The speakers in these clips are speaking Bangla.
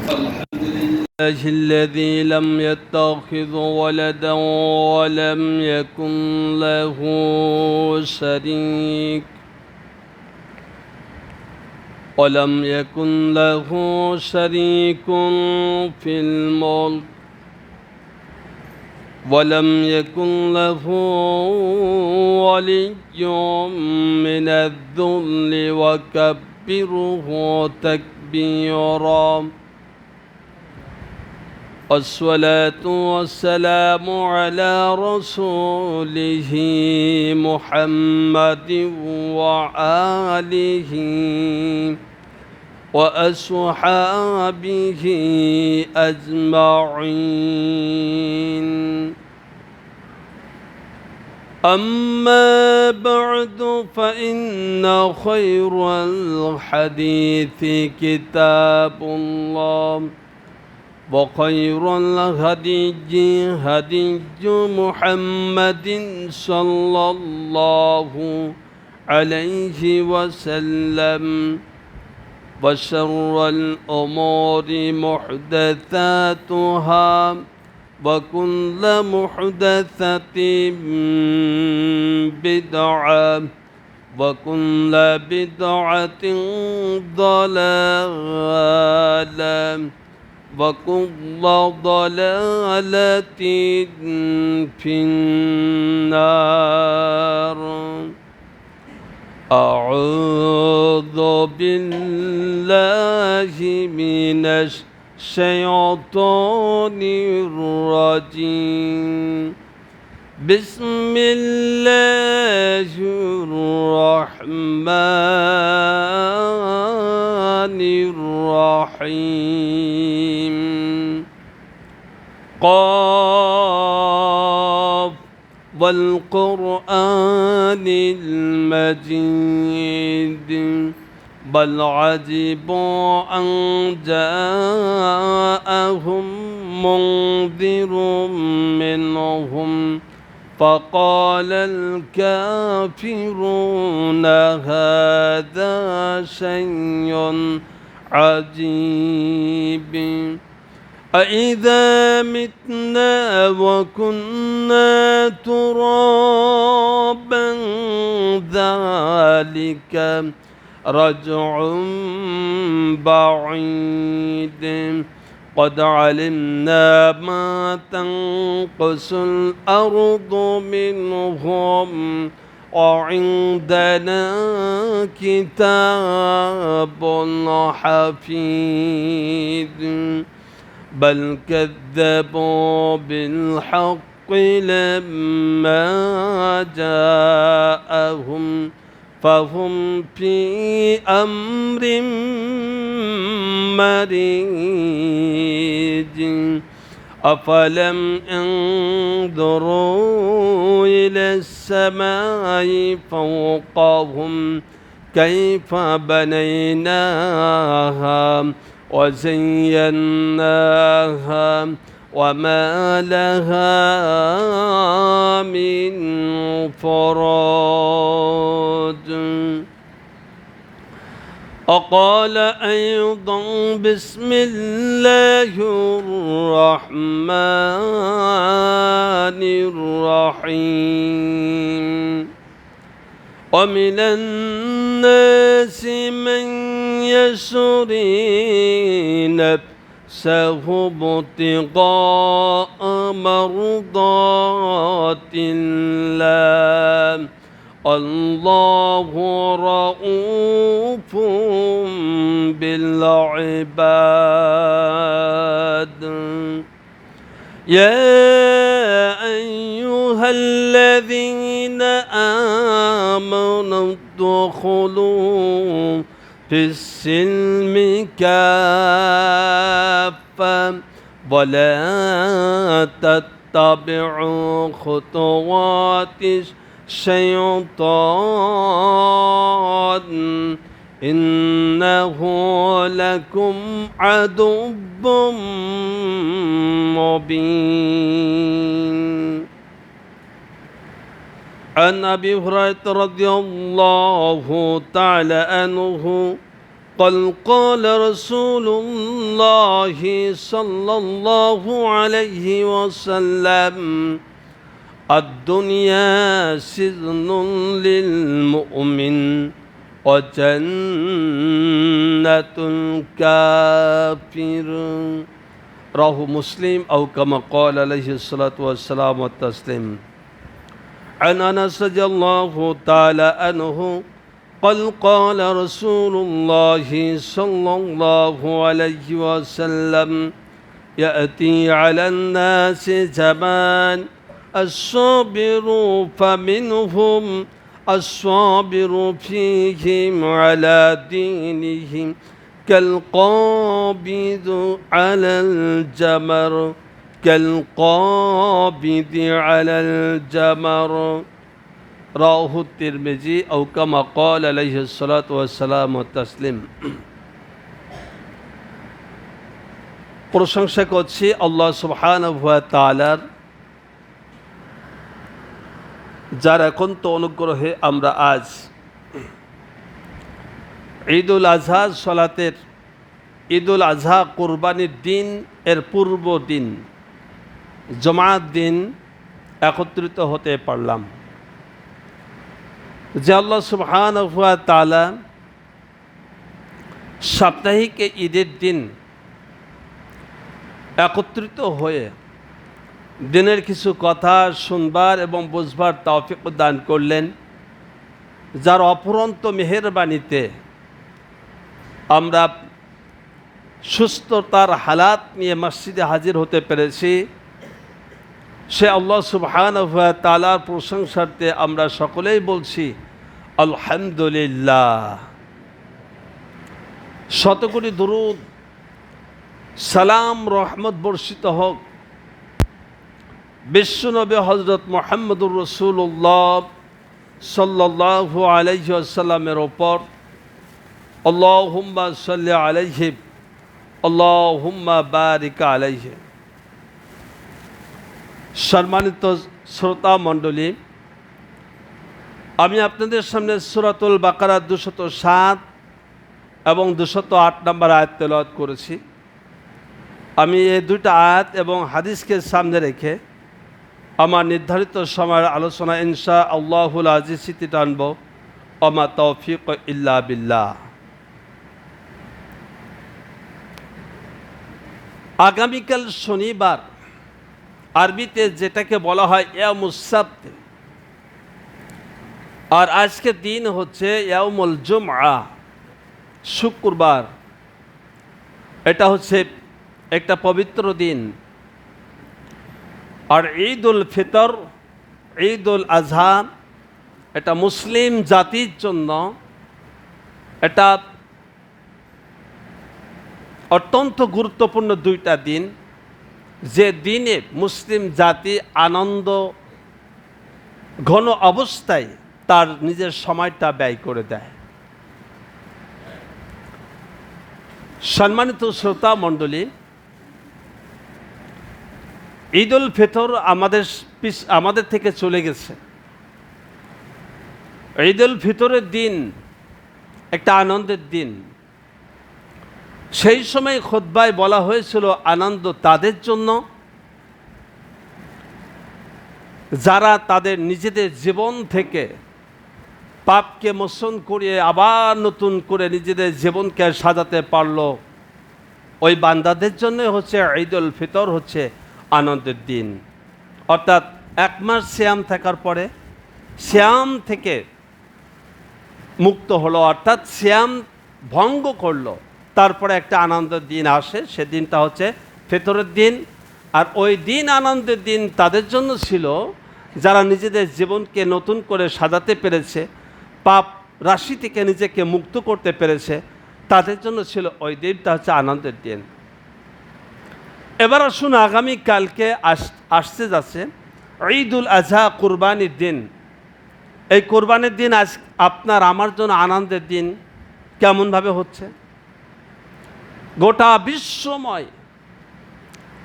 الحمد لله الذي لم يتخذ ولدا ولم يكن له شريك في الملك ولم يكن له ولي من الذل وكبره تكبيرا. والصلاة والسلام على رسوله محمد وآله وأصحابه أجمعين. أما بعد فإن خير الحديث كتاب الله وخير الهدي هدي محمد صلى الله عليه وسلم وشر الأمور محدثاتها وكل محدثة بدعة وكل بدعة ضلالة وكل ضلالة في النار. أعوذ بالله من الشيطان الرجيم. بسم الله الرحمن الرحيم. قاف والقرآن المجيد بل عجبوا أن جاءهم منذر منهم فقال الكافرون هذا شيء عجيب. أإذا متنا وكنا ترابا ذلك رجع بعيد. قد علمنا ما تنقص الأرض منهم وعندنا كتاب حفيظ. بل كذبوا بالحق لما جاءهم فهم في أمر مريج. أفلم ينظروا إلى السماء فوقهم كيف بنيناها وزيناها وما لها من فروج. وقال أيضا بسم الله الرحمن الرحيم. ومن الناس من يشري نفسه ابتغاء مرضات الله الله رؤوف بالعباد. يا أيها الذين آمنوا ادخلوا في السلم كافة ولا تتبعوا خطوات الشيطان إنه لكم عدو مبين. عن أبي هريرة رضي الله تعالى عنه قال رسول الله صلى الله عليه وسلم الدنيا سجن للمؤمن وجنة الكافر رواه مسلم أو كما قال عليه الصلاة والسلام والتسليم عن أنس رضي الله تعالى عنه قال رسول الله صلى الله عليه وسلم يأتي على الناس زمان الصابر فمنهم الصابر فيهم على دينهم كالقابض على الجمر كالقابض على الجمر رواه الترمذي أو كما قال عليه الصلاة والسلام والتسليم প্রশংসা করছি আল্লাহ সুবহানাহু ওয়া তাআলার, যার একান্ত অনুগ্রহে আমরা আজ ঈদুল আজহা সালাতের ঈদুল আজহা কুরবানির দিন এর পূর্ব দিন জুমার দিন একত্রিত হতে পারলাম। যে আল্লাহ সুবহানাহু ওয়া তাআলা সাপ্তাহিক ঈদের দিন একত্রিত হয়ে দিনের কিছু কথা শুনবার এবং বুঝবার তৌফিক দান করলেন, যার অফুরন্ত মেহেরবানিতে আমরা সুস্থতার হালাত নিয়ে মসজিদে হাজির হতে পেরেছি। সে আল্লাহ সুবহানাহু ওয়া তাআলার প্রশংসার্থে আমরা সকলেই বলছি আলহামদুলিল্লাহ। শতকোটি দুরূদ সালাম রহমত বর্ষিত হোক বিশ্বনবী হযরত মুহাম্মদুর রাসূলুল্লাহ সাল্লাল্লাহু আলাইহি ওয়াসাল্লামের ওপর। আল্লাহুম্মা সাল্লি আলাইহি আল্লাহুম্মা বারিক আলাইহি। সম্মানিত শ্রোতা মণ্ডলী, আমি আপনাদের সামনে সূরাতুল বাকারা 207 এবং 208 নম্বর আয়াত তেলাওয়াত করেছি। আমি এই দুইটা আয়াত এবং হাদিসকে সামনে রেখে আমার নির্ধারিত সময়ের আলোচনা ইনশাআল্লাহুল আজিজ সিটি টানব। ওমা তৌফিক ইল্লা বিল্লাহ। আগামীকাল শনিবার, আরবিতে যেটাকে বলা হয় ইয়াউমুস সাবত, আর আজকের দিন হচ্ছে ইয়াউমুল জুমআ, শুক্রবার। এটা হচ্ছে একটা পবিত্র দিন। আর ঈদুল ফিতর, ঈদুল আজহা, এটা মুসলিম জাতির জন্য এটা অত্যন্ত গুরুত্বপূর্ণ দুইটা দিন, যে দিনে মুসলিম জাতি আনন্দ ঘন অবস্থায় তার নিজের সময়টা ব্যয় করে দেয়। সম্মানিত শ্রোতা মণ্ডলী, ঈদুল ফিতর আমাদের থেকে চলে গেছে। ঈদুল ফিতরের দিন একটা আনন্দের দিন। সেই সময় খুতবায় বলা হয়েছিল আনন্দ তাদের জন্য যারা তাদের নিজেদের জীবন থেকে পাপকে মোচন করিয়ে আবার নতুন করে নিজেদের জীবনকে সাজাতে পারল। ওই বান্দাদের জন্য হচ্ছে ঈদুল ফিতর হচ্ছে আনন্দের দিন। অর্থাৎ এক মাস সিয়াম থাকার পরে সিয়াম থেকে মুক্ত হলো, অর্থাৎ সিয়াম ভঙ্গ করলো, তারপরে একটা আনন্দের দিন আসে। সেদিনটা হচ্ছে ফিতরের দিন। আর ওই দিন আনন্দের দিন তাদের জন্য ছিল যারা নিজেদের জীবনকে নতুন করে সাজাতে পেরেছে, পাপ রাশি থেকে নিজেকে মুক্ত করতে পেরেছে, তাদের জন্য ছিল ওই দিনটা হচ্ছে আনন্দের দিন। এবার আসুন, আগামীকালকে আসতে যাচ্ছে ঈদুল আজহা, কুরবানির দিন। এই কুরবানির দিন আজ আপনার আমার জন্য আনন্দের দিন কেমনভাবে হচ্ছে? গোটা বিশ্বময়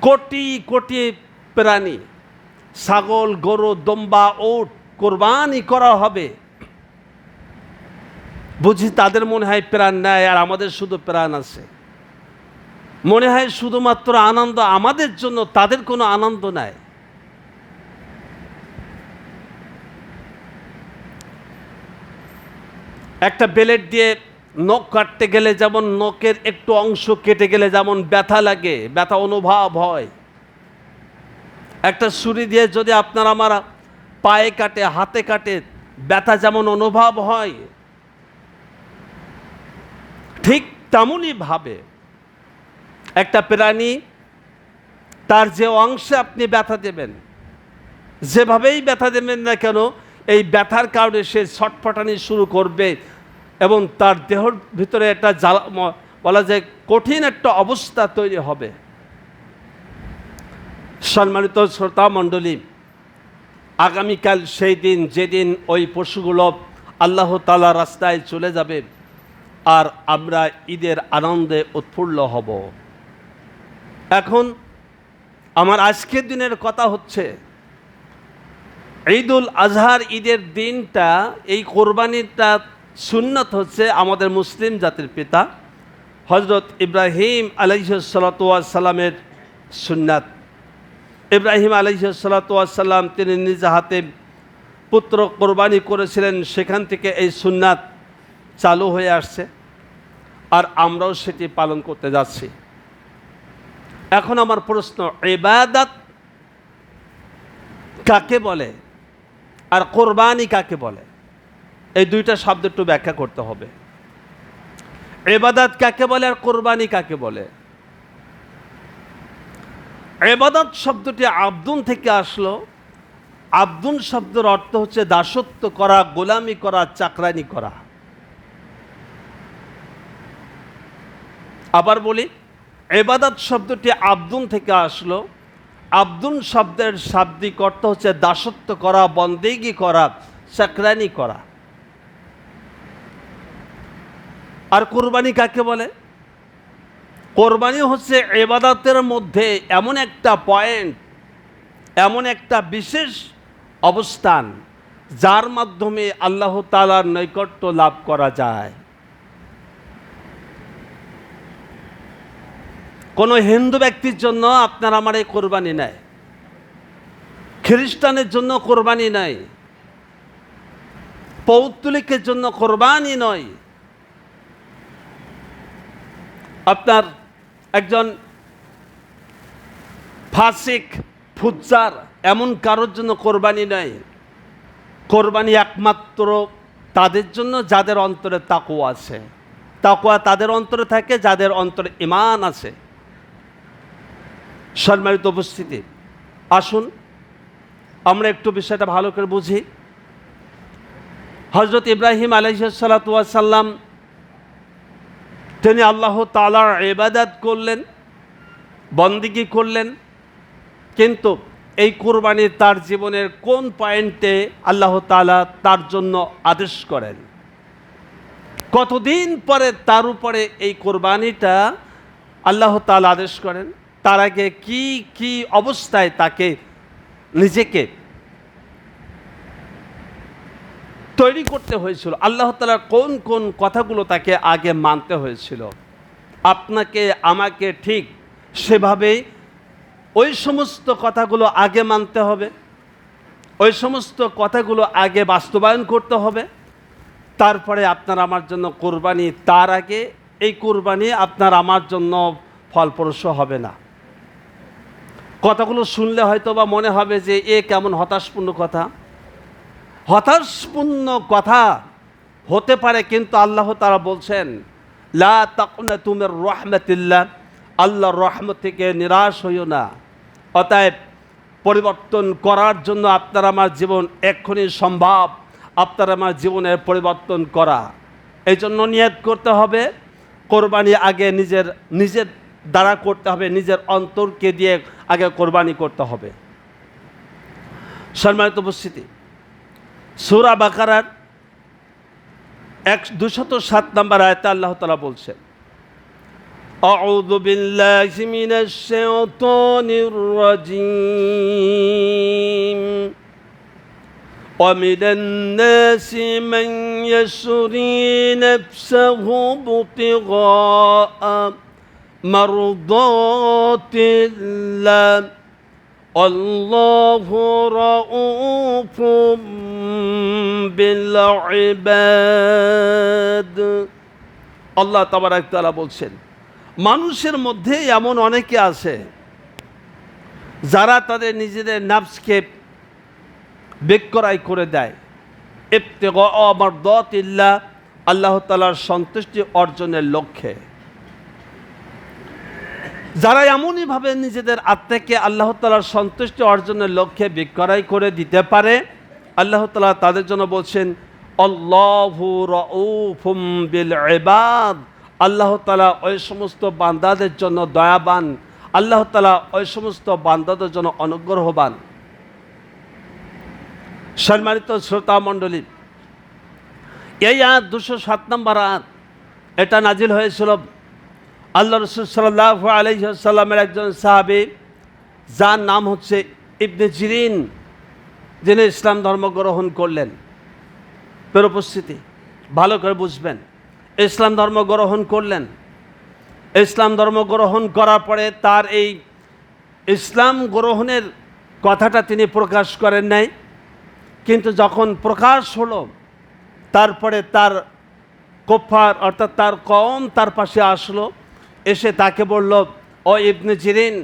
কোটি কোটি প্রাণী, ছাগল, গরু, দম্বা, উট কোরবানি করা হবে। বুঝি তাদের মনে হয় প্রাণ নেয় আর আমাদের শুধু প্রাণ আছে। মনে হয় শুধুমাত্র আনন্দ আমাদের জন্য, তাদের কোনো আনন্দ নাই। একটা ব্লেড দিয়ে নখ কাটতে গেলে যেমন নখের একটু অংশ কেটে গেলে যেমন ব্যথা লাগে, ব্যথা অনুভব হয়, একটা ছুরি দিয়ে যদি আপনার আমার পায়ে কাটে, হাতে কাটে, ব্যথা যেমন অনুভব হয়, ঠিক তেমনই ভাবে একটা প্রাণী তার যে অংশে আপনি ব্যথা দেবেন, যেভাবেই ব্যথা দেবেন না কেন, এই ব্যথার কারণে সে ছটফটানি শুরু করবে এবং তার দেহর ভিতরে একটা বলা যায় কঠিন একটা অবস্থা তৈরি হবে। সম্মানিত শ্রোতা মণ্ডলী, আগামীকাল সেই দিন যেদিন ওই পশুগুলো আল্লাহ তাআলার রাস্তায় চলে যাবে আর আমরা ঈদের আনন্দে উৎফুল্ল হব। এখন আমার আজকের দিনের কথা হচ্ছে, ঈদুল আজহার ঈদের দিনটা, এই কোরবানিটা সুন্নত হচ্ছে আমাদের মুসলিম জাতির পিতা হযরত ইব্রাহিম আলাইহিস সালাতু ওয়াস সালামের সুন্নাত। ইব্রাহিম আলাইহিস সালাতু ওয়াস সালাম তিনি নিজ হাতে পুত্র কোরবানি করেছিলেন, সেখান থেকে এই সুন্নাত চালু হয়ে আসছে আর আমরাও সেটি পালন করতে যাচ্ছি। এখন আমার প্রশ্ন, ইবাদত কাকে বলে আর কোরবানি কাকে বলে? এই দুইটা শব্দ একটু ব্যাখ্যা করতে হবে। ইবাদত কাকে বলে আর কোরবানি কাকে বলে? ইবাদত শব্দটি আব্দুন থেকে আসলো। আব্দুন শব্দের অর্থ হচ্ছে দাসত্ব করা, গোলামি করা, চাকরানি করা। আবার বলি, ইবাদত শব্দটি আব্দুন থেকে আসলো। আব্দুন শব্দের শাব্দিক অর্থ হচ্ছে দাসত্ব করা, বন্দেগি করা, চাকরানি করা। আর কোরবানি কাকে বলে? কোরবানি হচ্ছে ইবাদতের মধ্যে এমন একটা পয়েন্ট, এমন একটা বিশেষ অবস্থান যার মাধ্যমে আল্লাহ তাআলার নৈকট্য লাভ করা যায়। কোনো হিন্দু ব্যক্তির জন্য আপনার আমার এই কোরবানি নাই, খ্রিস্টানের জন্য কোরবানি নাই, পৌত্তলিকের জন্য কোরবানি নয়, আপনার একজন ফাসিক ফুজ্জার এমন কারোর জন্য কোরবানি নয়। কোরবানি একমাত্র তাদের জন্য যাদের অন্তরে তাকওয়া আছে। তাকওয়া তাদের অন্তরে থাকে যাদের অন্তরে ঈমান আছে। সম্মানিত উপস্থিতি, আসুন আমরা একটু বিষয়টা ভালো করে বুঝি। হযরত ইব্রাহিম আলাইহিস সালাতু ওয়াস সালাম তিনি আল্লাহ তাআলার ইবাদত করলেন, বন্দেগী করলেন, কিন্তু এই কুরবানি তার জীবনের কোন পয়েন্টে আল্লাহ তাআলা তার জন্য আদেশ করেন, কতদিন পরে তার উপরে এই কোরবানিটা আল্লাহ তাআলা আদেশ করেন, তার আগে কি কি অবস্থায় তাকে নিজেকে তৈরি করতে হয়েছিল, আল্লাহ তাআলার কোন কোন কথাগুলো তাকে আগে মানতে হয়েছিল। আপনাকে আমাকে ঠিক সেভাবেই ওই সমস্ত কথাগুলো আগে মানতে হবে, ওই সমস্ত কথাগুলো আগে বাস্তবায়ন করতে হবে। তারপরে আপনার আমার জন্য কোরবানি, তার আগে এই কোরবানি আপনার আমার জন্য ফলপ্রসূ হবে না। কথাগুলো শুনলে হয়তো বা মনে হবে যে এ কেমন হতাশপূর্ণ কথা। হতাশপূর্ণ কথা হতে পারে, কিন্তু আল্লাহ তাআলা বলছেন লা তাকনাতু মির রাহমাতিল্লাহ, আল্লাহর রহমত থেকে নিরাশ হইও না। অতএব পরিবর্তন করার জন্য আপনার আমার জীবন এক্ষুনি সম্ভব, আপনার আমার জীবনের পরিবর্তন করা। এই জন্য নিয়ত করতে হবে, কোরবানি আগে নিজের দ্বারা করতে হবে, নিজের অন্তরকে দিয়ে আগে কোরবানি করতে হবে। সম্মানিত উপস্থিতি, সূরা বাকারার 207 নম্বর আয়াতে আল্লাহ তাআলা বলছেন, আউযু বিল্লাহি মিনাশ শাইতানির রাজীম ومن الناس من يشري نفسه ابتغاء مرضات الله والله رؤوف بالعباد আল্লাহ তাবারাক তাআলা বলছেন, মানুষের মধ্যে এমন অনেকে আছে যারা তাদের নিজেদের নাফসকে বিক্রয় করে দেয় ইবতিগা মারদাতিল্লাহ, আল্লাহ তাআলার সন্তুষ্টি অর্জনের লক্ষ্যে। যারা এমনইভাবে নিজেদের আত্মাকে আল্লাহ তাআলার সন্তুষ্টি অর্জনের লক্ষ্যে বিক্রয় করে দিতে পারে, আল্লাহ তাআলা তাদের জন্য বলছেন আল্লাহু রাউফুম বিল ইবাদ, আল্লাহ তাআলা ওই সমস্ত বান্দাদের জন্য দয়াবান, আল্লাহ তাআলা ওই সমস্ত বান্দাদের জন্য অনুগ্রহবান। সম্মানিত শ্রোতা মণ্ডলী, এই আয়াত 207 নম্বর আয়াত, এটা নাজিল হয়েছিল আল্লাহ রাসূল সাল্লাল্লাহু আলাইহি ওয়াসাল্লামের একজন সাহাবী, যার নাম হচ্ছে ইবনে জিরিন, যিনি ইসলাম ধর্ম গ্রহণ করলেন। প্রিয় উপস্থিতি, ভালো করে বুঝবেন, ইসলাম ধর্ম গ্রহণ করলেন। ইসলাম ধর্ম গ্রহণ করার পরে তার এই ইসলাম গ্রহণের কথাটা তিনি প্রকাশ করেন নাই, কিন্তু যখন প্রকাশ হলো তারপরে তার কুফার অর্থাৎ তার কওম তার পাশে আসলো, এসে তাকে বলল, ও ইবনে জিরিন,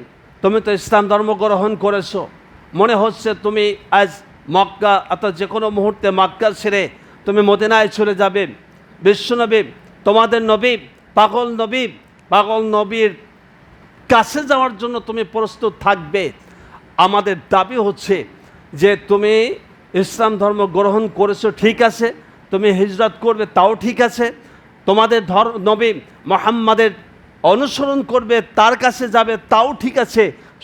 তুমি তো ইসলাম ধর্ম গ্রহণ করেছো, মনে হচ্ছে তুমি আজ মক্কা অর্থাৎ যে কোনো মুহূর্তে মক্কা ছেড়ে তুমি মদিনায় চলে যাবে। বিশ্বনবী, তোমাদের নবী, পাগল নবীর কাছে যাওয়ার জন্য তুমি প্রস্তুত থাকবে। আমাদের দাবি হচ্ছে যে তুমি ইসলাম ধর্ম গ্রহণ করেছো, ঠিক আছে, তুমি হিজরত করবে, তাও ঠিক আছে, তোমাদের নবী মুহাম্মাদের অনুসরণ করবে, তার কাছে যাবে, তাও ঠিক আছে,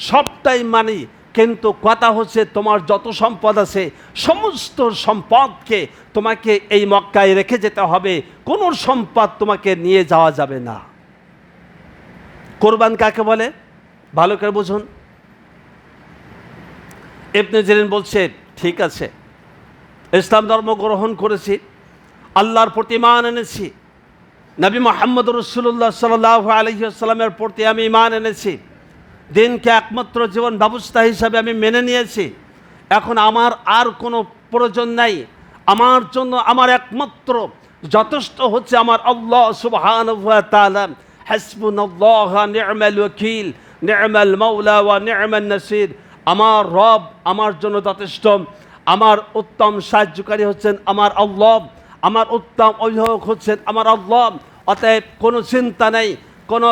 সবটাই মানি, কিন্তু কথা হচ্ছে তোমার যত সম্পদ আছে সমস্ত সম্পদকে তোমাকে এই মক্কায় রেখে যেতে হবে, কোনো সম্পদ তোমাকে নিয়ে যাওয়া যাবে না। কোরবান কাকে বলে ভালো করে বুঝুন। ইবনে জিরিন বলছে, ঠিক আছে, ইসলাম ধর্ম গ্রহণ করেছি, আল্লাহর প্রতি ঈমান এনেছি, নবী মুহাম্মদ রাসূলুল্লাহ সাল্লাল্লাহু আলাইহি ওয়াসাল্লামের প্রতি আমি ঈমান এনেছি, দিনকে একমাত্র জীবন ব্যবস্থা হিসাবে আমি মেনে নিয়েছি। এখন আমার আর কোনো প্রয়োজন নাই, আমার জন্য আমার একমাত্র যথেষ্ট হচ্ছে আমার আল্লাহ সুবহানাহু ওয়া তাআলা। হাসবুনাল্লাহু নি'মাল ওয়াকিল, নি'মাল মাওলা ওয়া নি'মান নাসির। আমার রব আমার জন্য যথেষ্ট, আমার উত্তম সাহায্যকারী হচ্ছেন আমার আল্লাহ, আমার উত্তম অভিভাবক হচ্ছেন আমার আল্লাহ। অতএব কোনো চিন্তা নেই, কোনো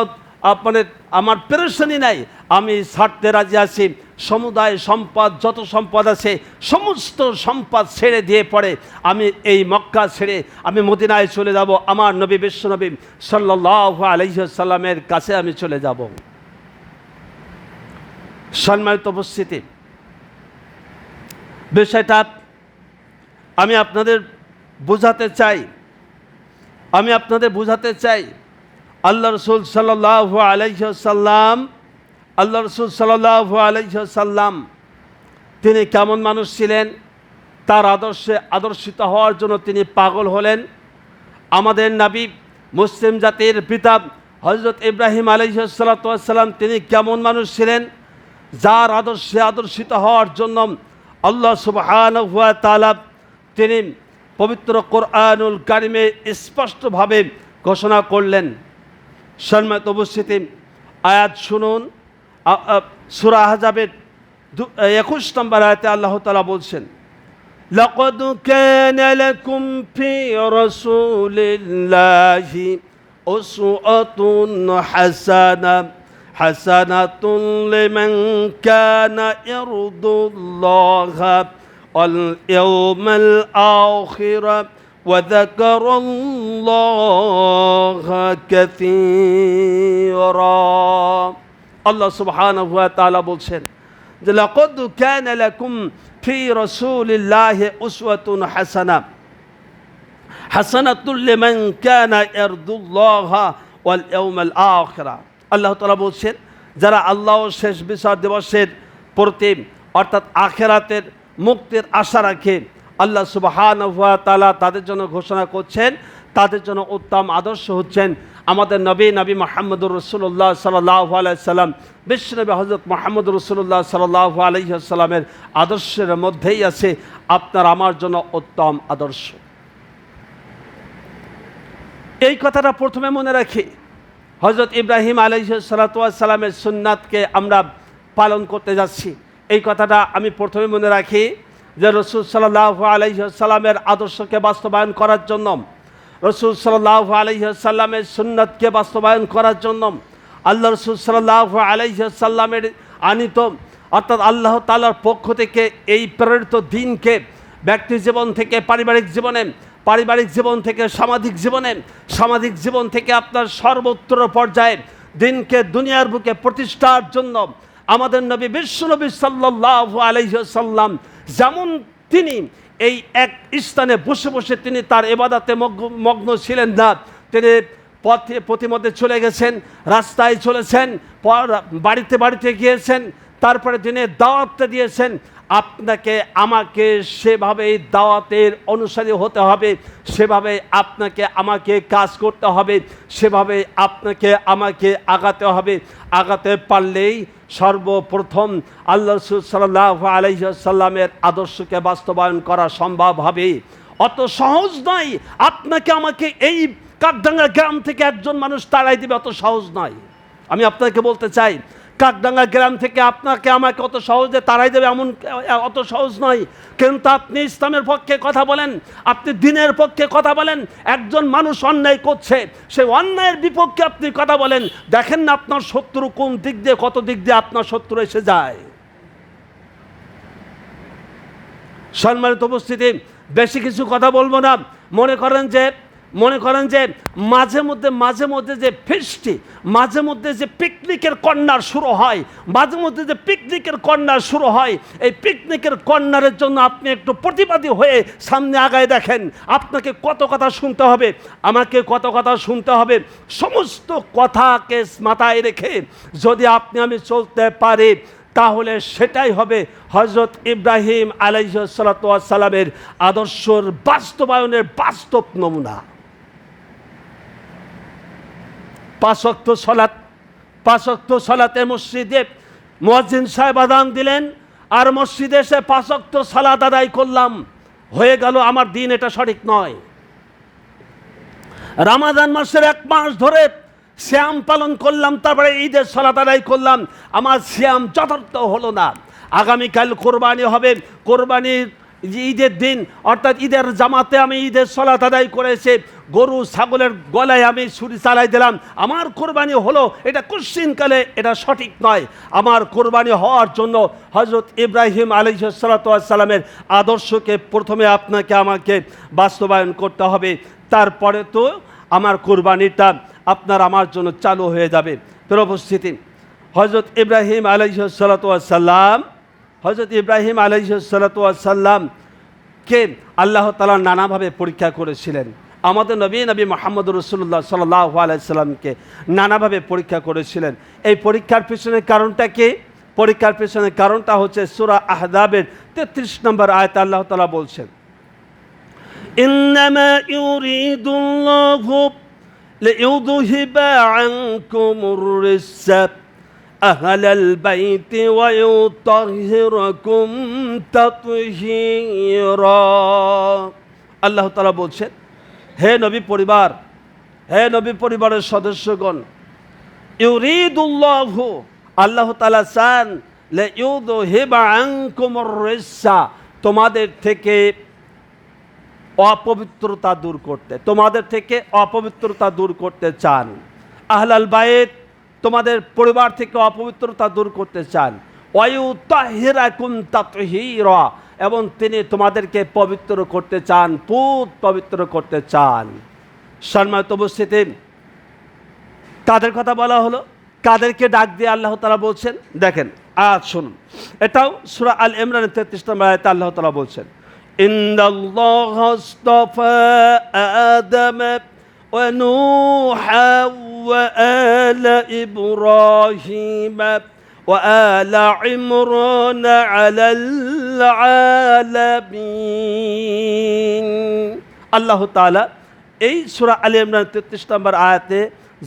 আমার পেরেশানি নাই, আমি ছাড়তে রাজি আছি। সমুদায় সম্পদ, যত সম্পদ আছে সমস্ত সম্পদ ছেড়ে দিয়ে পড়ে আমি এই মক্কা ছেড়ে আমি মদিনায় চলে যাব, আমার নবী বিশ্বনবী সাল্লাল্লাহু আলাইহি ওয়াসাল্লামের কাছে আমি চলে যাব। সম্মানিত উপস্থিতি, বিষয়টা আমি আপনাদের বোঝাতে চাই। আল্লাহ রাসূল সাল্লাল্লাহু আলাইহি ওয়াসাল্লাম তিনি কেমন মানুষ ছিলেন, তার আদর্শে আদর্শিত হওয়ার জন্য তিনি পাগল হলেন। আমাদের নবী, মুসলিম জাতির পিতা হযরত ইব্রাহিম আলাইহিস সালাতু ওয়াস সালাম, তিনি কেমন মানুষ ছিলেন, যার আদর্শে আদর্শিত হওয়ার জন্য আল্লাহ সুবহানাহু ওয়া তাআলা তিনি পবিত্র কোরআনুল কারিমে স্পষ্টভাবে ঘোষণা করলেন। সম্মানিত উপস্থিতি, আয়াত শুনুন, সূরা আহজাবের 21 নম্বর আয়াতে আল্লাহ তাআলা বলছেন, লাকাদ কানা লাকুম ফি রাসূলিল্লাহি উসওয়াতুন হাসানাতুন লিমান কানা ইয়ারজুল্লাহা ওয়াল ইয়াওমাল আখির وذكر الله كثيرا। আল্লাহ সুবহানাহু ওয়া তাআলা বলছেন যে লাকাদ কানা লাকুম ফি রাসূলিল্লাহি উসওয়াতুন হাসানাতুন লিমান কানা ইয়ারজুল্লাহা ওয়াল ইয়াওমাল আখির। আল্লাহ তাআলা বলছেন, যারা আল্লাহ শেষ বিচার দিবসের প্রতি অর্থাৎ আখিরাতের মুক্তির আশা রাখে, আল্লাহ সুবহানাহু ওয়া তাআলা তাদের জন্য ঘোষণা করছেন, তাদের জন্য উত্তম আদর্শ হচ্ছেন আমাদের নবী মুহাম্মদুর রাসূলুল্লাহ সাল্লাল্লাহু আলাইহি সাল্লাম। বিশ্বনবী হযরত মুহাম্মদুর রাসূলুল্লাহ সাল্লাল্লাহু আলাইহি সাল্লামের আদর্শের মধ্যেই আছে আপনার আমার জন্য উত্তম আদর্শ। এই কথাটা প্রথমে মনে রাখি, হযরত ইব্রাহিম আলাইহিস সালাতু ওয়াস সালামের সুন্নাতকে আমরা পালন করতে যাচ্ছি। এই কথাটা আমি প্রথমে মনে রাখি যে রাসূল সাল্লাল্লাহু আলাইহি সাল্লামের আদর্শকে বাস্তবায়ন করার জন্য, রাসূল সাল্লাল্লাহু আলাইহি সাল্লামের সুন্নাতকে বাস্তবায়ন করার জন্য, আল্লাহ রাসূল সাল্লাল্লাহু আলাইহি সাল্লামের আনিত অর্থাৎ আল্লাহ তাআলার পক্ষ থেকে এই প্রেরিত দিনকে ব্যক্তি জীবন থেকে পারিবারিক জীবনে, পারিবারিক জীবন থেকে সামাজিক জীবনে, সামাজিক জীবন থেকে আপনার সর্বত্র পর্যায়ে দিনকে দুনিয়ার বুকে প্রতিষ্ঠার জন্য আমাদের নবী বিশ্বনবী সাল্লাল্লাহু আলাইহি সাল্লাম যেমন তিনি এই এক স্থানে বসে বসে তিনি তার ইবাদতে মগ্ন ছিলেন না, তিনি পথে প্রতিমধ্যে চলে গেছেন, রাস্তায় চলেছেন, বাড়িতে বাড়িতে গিয়েছেন, তারপরে তিনি দাওয়াতটা দিয়েছেন। আপনাকে আমাকে সেভাবে দাওয়াতের অনুসারী হতে হবে, সেভাবে আপনাকে আমাকে কাজ করতে হবে, সেভাবে আপনাকে আমাকে আগাতে হবে। আগাতে পারলেই সর্বপ্রথম আল্লাহ রাসূল সাল্লাল্লাহু আলাইহি সাল্লামের আদর্শকে বাস্তবায়ন করা সম্ভব হবে। অত সহজ নয় আপনাকে আমাকে এই কাকডাঙ্গা গ্রাম থেকে একজন মানুষ তাড়াই দেবে, অত সহজ নয়। আমি আপনাকে বলতে চাই, কাকডাঙ্গা গ্রাম থেকে আপনাকে আমাকে অত সহজে তাড়াই দেবে এমন অত সহজ নয়। কিন্তু আপনি ইসলামের পক্ষে কথা বলেন, আপনি দ্বীনের পক্ষে কথা বলেন, একজন মানুষ অন্যায় করছে, সেই অন্যায়ের বিপক্ষে আপনি কথা বলেন, দেখেন না আপনার শত্রু কোন দিক দিয়ে কত দিক দিয়ে আপনার শত্রু এসে যায়। সম্মানিত উপস্থিতি, বেশি কিছু কথা বলবো না। মনে করেন যে মাঝে মধ্যে যে ফিস্টি, মাঝে মধ্যে যে পিকনিকের কর্নার শুরু হয়, মাঝে মধ্যে যে পিকনিকের কর্নার শুরু হয়, এই পিকনিকের কর্নারের জন্য আপনি একটু প্রতিবাদী হয়ে সামনে আগায় দেখেন। আপনাকে কত কথা শুনতে হবে, আমাকে কত কথা শুনতে হবে, সমস্ত কথাকে মাথায় রেখে যদি আমি চলতে পারি, তাহলে সেটাই হবে হযরত ইব্রাহিম আলাইহিস সালাতু ওয়াস সালামের আদর্শের বাস্তবায়নের বাস্তব নমুনা। 5 ওয়াক্ত সালাতে মসজিদে মুয়াজ্জিন সাহেব আযান দিলেন, আর মসজিদে এসে 5 ওয়াক্ত সালাত আদায় করলাম, হয়ে গেল আমার দিন, এটা সঠিক নয়। রমাদান মাসের 1 মাস ধরে সিয়াম পালন করলাম, তারপরে ঈদের সালাত আদায় করলাম, আমার সিয়াম যথার্থ হলো না। আগামীকাল কোরবানি হবে, কোরবানির ঈদের দিন অর্থাৎ ঈদের জামাতে আমি ঈদের সালাত আদায় করেছি, গরু ছাগলের গলায় আমি ছুরি চালাই দিলাম, আমার কোরবানি হলো, এটা কোশ্চিনকালে এটা সঠিক নয়। আমার কোরবানি হওয়ার জন্য হযরত ইব্রাহিম আলাইহিস সালাতু ওয়াস সালামের আদর্শকে প্রথমে আপনাকে আমাকে বাস্তবায়ন করতে হবে, তারপরে তো আমার কোরবানিটা আপনার আমার জন্য চালু হয়ে যাবে। প্রিয় উপস্থিতি, হযরত ইব্রাহিম আলাইহিস সালাতু ওয়াস সালামকে আল্লাহ তাআলা নানাভাবে পরীক্ষা করেছিলেন। আমাদের নবী মুহাম্মদুর রাসূলুল্লাহ সাল্লাল্লাহু আলাইহি সাল্লামকে নানাভাবে পরীক্ষা করেছিলেন। এই পরীক্ষার পিছনের কারণটা কি? পরীক্ষার পিছনের কারণটা হচ্ছে সূরা আহজাবের 33 নম্বর আয়াতে আল্লাহ তাআলা বলছেন, ইন্নামা ইউরিদুল্লাহু লিইউযহিবা আনকুমুর রিজ্সা আহলাল বাইতি ওয়া ইউতাহহিরাকুম তাতহীরা। আল্লাহ তাআলা বলছেন, হে নবী পরিবারের সদস্যগণ, ইউরিদুল্লাহু, আল্লাহ তাআলা চান, লিইউযহিবা আনকুমুর রিজ্সা, তোমাদের থেকে অপবিত্রতা দূর করতে, তোমাদের থেকে অপবিত্রতা দূর করতে চান। আহলাল বাইত, তোমাদের পরিবার থেকে অপবিত্রতা দূর করতে চান। ওয়ায়ুতাহহিরাকুম তাতহীরা, এবং তিনি তোমাদেরকে পবিত্র করতে চান, পবিত্র করতে চান। সম্মানিত উপস্থিতি, কাদের কথা বলা হলো, কাদেরকে ডাক দিয়ে আল্লাহ তাআলা বলছেন? দেখেন আয়াত শুনুন, এটাও সূরা আল ইমরানের 33 নম্বর আয়াতে আল্লাহ তাআলা বলছেন, ইন্নাল্লাহা আস্তাফা আদম ওয়া নূহা ওয়া আলা ইব্রাহিম وآل عمران على العالمين। আল্লাহ তাআলা এই সূরা আলে ইমরান 33 নম্বর আয়াতে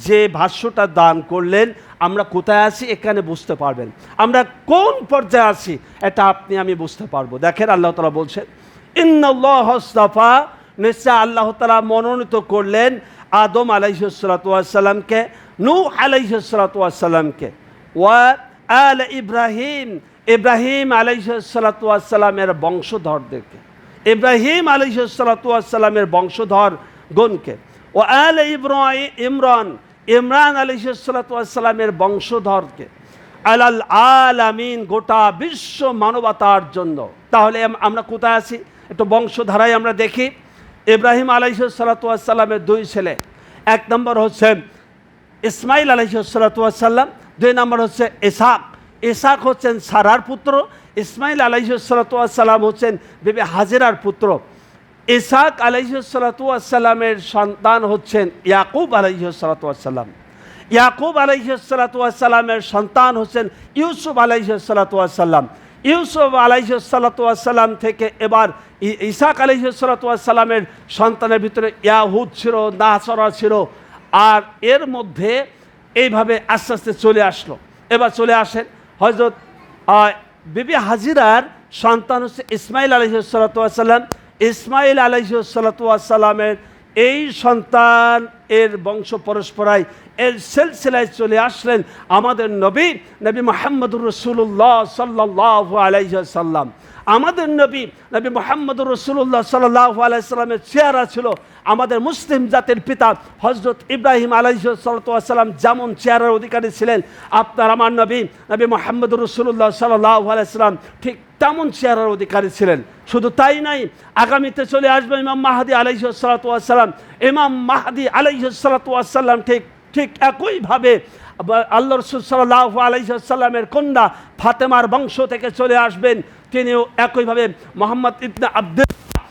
যে ভাষ্যটা দান করলেন, আমরা কোথায় আছি এখানে বুঝতে পারবেন। আমরা কোন পর্যায়ে আছি এটা আপনি আমি বুঝতে পারবো। দেখেন আল্লাহ তাআলা বলছেন, ইন্নাল্লাহ আস্তাফা, নিশ্চয় আল্লাহ তাআলা মনোনীত করলেন আদম আলাইহিস সালাতু ওয়াস সালামকে, নূহ আলাইহিস সালাতু ওয়াস সালামকে, ওয়া আল ইব্রাহিম, ইব্রাহিম আলাইহিস সালাতু ওয়াস সালামের বংশধরদেরকে, ইব্রাহিম আলাইহিস সালাতু ওয়াস সালামের বংশধর গণকে, ও আল ইমরান, ইমরান আলাইহিস সালাতু ওয়াস সালামের বংশধরকে, আলাল আলামিন, গোটা বিশ্ব মানবতার জন্য। তাহলে আমরা কোথায় আছি একটু বংশধারায় আমরা দেখি। ইব্রাহিম আলাইহিস সালাতু ওয়াস সালামের দুই ছেলে, এক নম্বর হচ্ছে ইসমাইল আলাইহিস সালাতু ওয়াস সালাম, দুই নম্বর হচ্ছে ইসহাক। ইসহাক হচ্ছেন সারার পুত্র, ইসমাইল আলাইহিস সালাতু ওয়াস সালাম হচ্ছেন বিবি হাজেরার পুত্র। ইসহাক আলাইহিস সালাতু ওয়াস সালামের সন্তান হচ্ছেন ইয়াকুব আলাইহিস সালাতু ওয়াস সালাম। ইয়াকুব আলাইহিস সালাতু ওয়াস সালামের সন্তান হচ্ছেন ইউসুফ আলাইহিস সালাতু ওয়াস সালাম। ইউসুফ আলাইহিস সালাতু ওয়াস সালাম থেকে এবার ইসহাক আলাইহিস সালাতু ওয়াস সালামের সন্তানের ভিতরে ইয়াহুদ ছিল, নাসরা ছিল, আর এর মধ্যে এইভাবে আস্তে আস্তে চলে আসলো। এবার চলে আসেন হযরত বিবি হাজিরার সন্তান হচ্ছে ইসমাইল আলাইহিস সালাতু ওয়াস সালাম। ইসমাইল আলাইহিস সালাতু ওয়াস সালামের এই সন্তান এর বংশ পরস্পরায় এর সিলসিলায় চলে আসলেন আমাদের নবী মুহাম্মদুর রাসূলুল্লাহ সাল্লাল্লাহু আলাইহি ওয়াসাল্লাম। আমাদের নবী মুহাম্মদুর রাসূলুল্লাহ সাল্লাল্লাহু আলাইহি ওয়াসাল্লামের চেহারা ছিল আমাদের মুসলিম জাতির পিতা হযরত ইব্রাহিম আলাইহিস সালাতু ওয়াস সালাম যেমন চেহারার অধিকারী ছিলেন, আপনার আমার নবী মুহাম্মদুর রাসূলুল্লাহ সাল্লাল্লাহু আলাইহি ওয়াসাল্লাম ঠিক তেমন চেহারার অধিকারী ছিলেন। শুধু তাই নাই, আগামীতে চলে আসবে ইমাম মাহদী আলাইহিস সালাতু ওয়াস সালাম। ইমাম মাহদী আলাইহিস সালাতু ওয়াস সালাম ঠিক একইভাবে আল্লাহ রাসূল সাল্লাল্লাহু আলাইহি ওয়াসাল্লামের কন্যা ফাতেমার বংশ থেকে চলে আসবেন। তিনিও একইভাবে মুহাম্মদ ইবনে আব্দুল্লাহ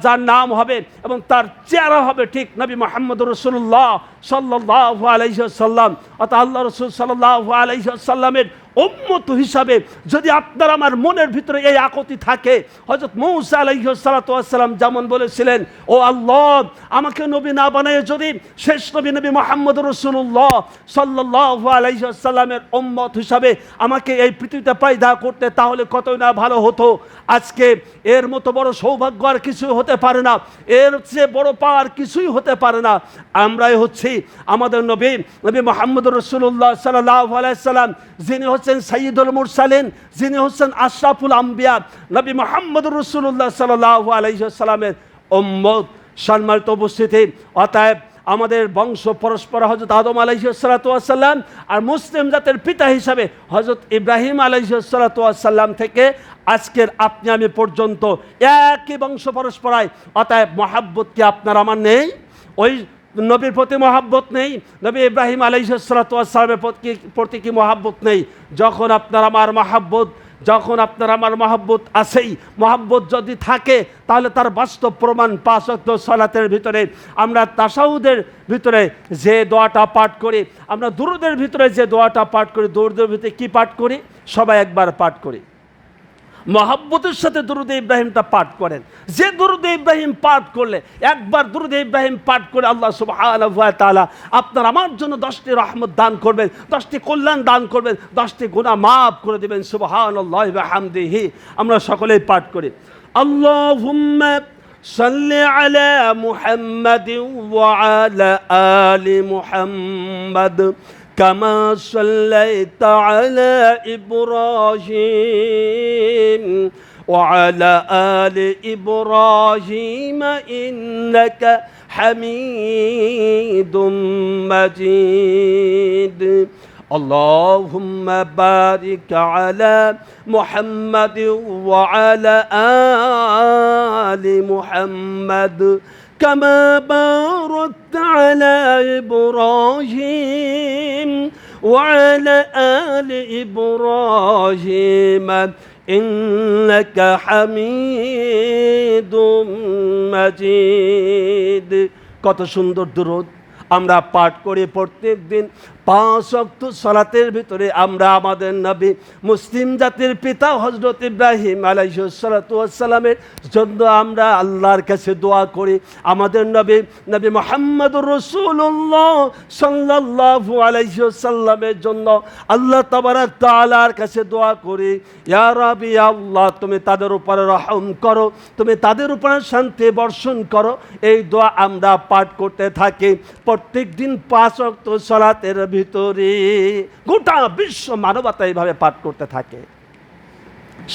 যার নাম হবে এবং তার চেহারা হবে ঠিক নবী মুহাম্মদুর রাসূলুল্লাহ সাল্লাল্লাহু আলাইহি ওয়াসাল্লাম। অর্থাৎ আল্লাহ রাসূল সাল্লাল্লাহু আলাইহি ওয়াসাল্লামের উম্মত হিসাবে যদি আপনার আমার মনের ভিতরে এই আকতি থাকে, হযরত মূসা আলাইহিস সালাতু ওয়াস সালাম যেমন বলেছিলেন, ও আল্লাহ আমাকে নবী না বানায় যদি শেষ নবী মুহাম্মদুর রাসূলুল্লাহ সাল্লাল্লাহু আলাইহি ওয়াসাল্লামের উম্মত হিসাবে আমাকে এই পৃথিবীতে পয়দা করতে, তাহলে কতই না ভালো হতো। আজকে এর মতো বড় সৌভাগ্য আর কিছুই হতে পারে না, এর চেয়ে বড় পাওয়ার কিছুই হতে পারে না। আমরাই হচ্ছি আমাদের নবী মুহাম্মদুর রাসূলুল্লাহ সাল্লাল্লাহু আলাইহি ওয়াসাল্লাম, যিনি হচ্ছেন সাইয়্যিদুল মুরসালিন, যিনি হচ্ছেন আশরাফুল আম্বিয়া, নবী মুহাম্মদুর রাসূলুল্লাহ সাল্লাল্লাহু আলাইহি ওয়াসাল্লামের উম্মত। সম্মানিত উপস্থিতি, অতএব আমাদের বংশ পরস্পর হযরত আদম আলাইহিস সালাতু ওয়াস সালাম আর মুসলিম জাতির পিতা হিসাবে হযরত ইব্রাহিম আলাইহিস সালাতু ওয়াস সালাম থেকে আজকের আপনি আমি পর্যন্ত একই বংশ পরস্পরায়। অতএব মহাব্বত কি আপনার আমার নেই? ওই নবীর প্রতি মহাব্বত নেই? নবী ইব্রাহিম আলাইহিস সালাতু ওয়াস সালামের প্রতি কি মহাব্বত নেই? যখন আপনার আমার মহাব্বত আছেই, মহাব্বত যদি থাকে তাহলে তার বাস্তব প্রমাণ 5 ওয়াক্ত সালাতের ভিতরে আমরা তাশাহুদের ভিতরে যে দোয়াটা পাঠ করি, আমরা দুরূদের ভিতরে যে দোয়াটা পাঠ করি, দুরূদের ভিতরে কি পাঠ করি? সবাই একবার পাঠ করি, মহাব্বতের সাথে দুরূদে ইব্রাহিমটা পাঠ করেন। যে দুরূদে ইব্রাহিম পাঠ করলে, একবার দুরূদে ইব্রাহিম পাঠ করে আল্লাহ সুবহানাহু ওয়া তাআলা আপনার আমার জন্য 10টি রহমত দান করবেন, 10টি কল্যাণ দান করবেন, 10টি গুনাহ মাফ করে দিবেন। সুবহানাল্লাহি ওয়া হামদিহি। আমরা সকলেই পাঠ করি, আল্লাহুম্মা সাল্লি আলা মুহাম্মাদিন ওয়া আলা আলি মুহাম্মাদ كما صليت على إبراهيم وعلى آل إبراهيم إنك حميد مجيد اللهم بارك على محمد وعلى آل محمد كما باركت على إبراهيم وعلى آل إبراهيم إنك حميد مجيد। কত সুন্দর দুরূদ! আমরা পাঠ করি প্রত্যেক দিন 5 ওয়াক্ত সালাতের ভিতরে আমরা আমাদের নবী মুসলিম জাতির পিতা হযরত ইব্রাহিম আলাইহিস সালাতু ওয়াস সালামের জন্য আমরা আল্লাহর কাছে দোয়া করি। আমাদের নবী মুহাম্মদুর রাসূলুল্লাহ সাল্লাল্লাহু আলাইহি ওয়াসাল্লামের জন্য আল্লাহ তাবারাক তাআলার কাছে দোয়া করি, ইয়া রাব্বি আল্লাহ তুমি তাদের উপরে রহম করো, তুমি তাদের উপরে শান্তি বর্ষণ করো। এই দোয়া আমরা পাঠ করতে থাকি প্রত্যেক দিন 5 ওয়াক্ত সালাতের ভিতরে। গোটা বিশ্ব মানবতা এইভাবে পাঠ করতে থাকে।